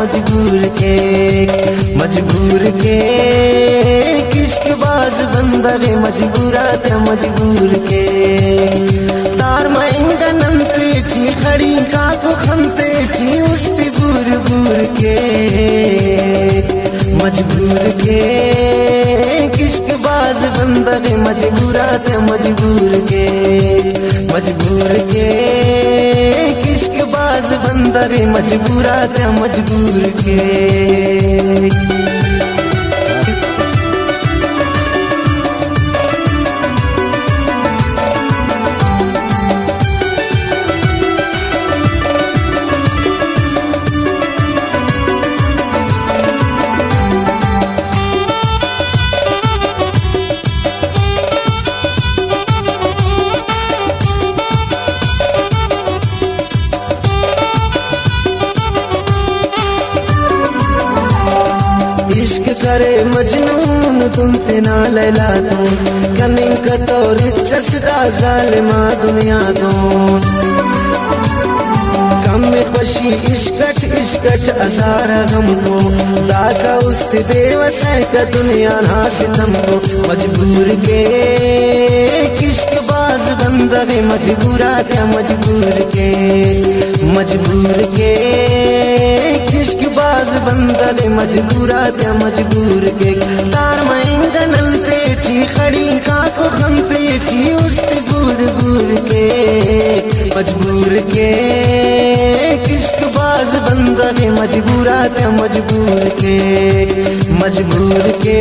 मजबूर के, मजबूर के किश्क बाज बंदा वे मजबूरा ते मजबूर के। तार माइंगा नंते थी खड़ी काको खंते थी उससे बूर बूर के, मजबूर के किश्क बाज बंदा वे मजबूरा ते मजबूर के, मजबूर के किश्क बाज बंदा वे मजबूरा ते मजबूर के। करे मजनून तुम तेना लैला तू कनिंग कतौर चसदा जालिमा दुनिया दो। कम में खुशी इश्कट इश्कट असारा हमको दाका उस्ते बेवस है का दुनिया ना सितम को। मजबूर के किश्क बाज बंदा वे मजबूरा ते मजबूर के, मजबूर के किश्क बाज बंदा वे मजबूरा ते मजबूर के। तार माइंगा नंते थी खड़ी काको खंते थी उस्ते बूर बूर के, मजबूर के किश्क बाज बंदा वे मजबूरा ते मजबूर के, मजबूर के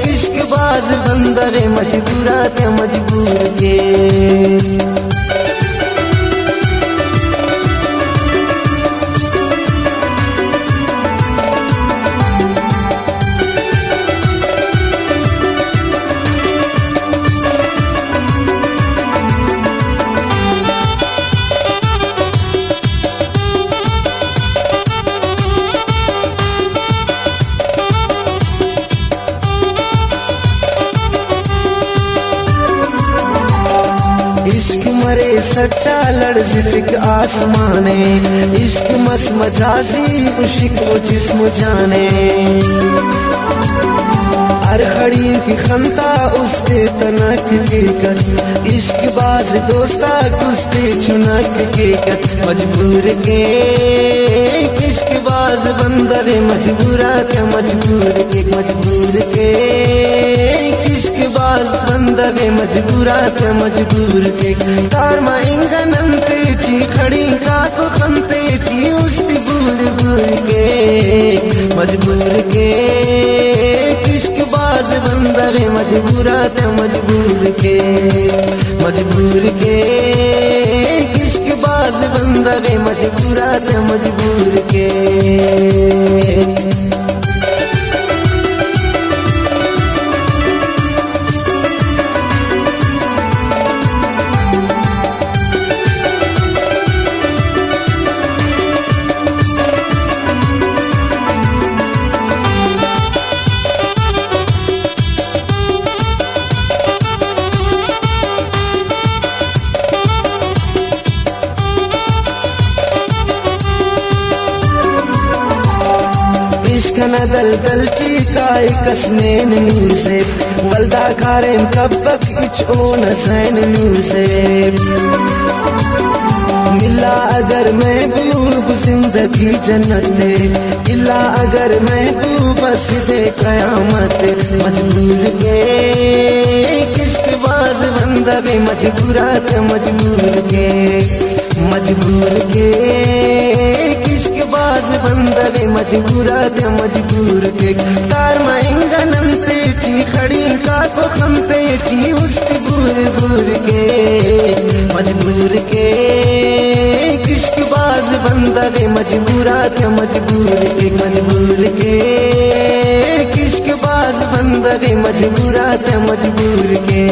किश्क बाज बंदा वे मजबूरा ते मजबूर के। इश्क मरे सच्चा लड़ जिफ़िक आसमाने, इश्क मस मजाजी उशिक वो जिस्म जाने। हर खड़ी की खंता उसते तनक के कर, इश्क बाज दोस्ता कुस्ते चुनक के कर। मजबूर के किश्क बाज बंदा वे मजबूरा ते मजबूर के, मजबूर के किश्क बाज बंदा वे मजबूरा ते मजबूर के। तार माइंगा नंते थी खड़ी काको खंते थी उसती बूर बूर के, मजबूर के किश्क बाज बंदा वे मजबूरा ते मजबूर के, मजबूर के किश्क बाज बंदा वे मजबूरा ते मजबूर के। दल दल चीकाई कसमेन नूर से बलदा खारेम कब्बक इच ओ नसैन नूर से। मिला अगर महबूब जिंदगी जन्नत, इला अगर महबूब बस दे कयामत। मजबूर के किश्क बाज बंदा वे मजबूरा ते मजबूर के, मजबूर के किश्क बाज बंदा वे मजबूरा ते मजबूर के। तार माइंगा नंते थी खड़ी काको खंते थी उसती बूर बूर के, मजबूर के किश्क बाज बंदा वे मजबूरा ते मजबूर के, मजबूर के किश्क बाज बंदा वे मजबूरा ते मजबूर के।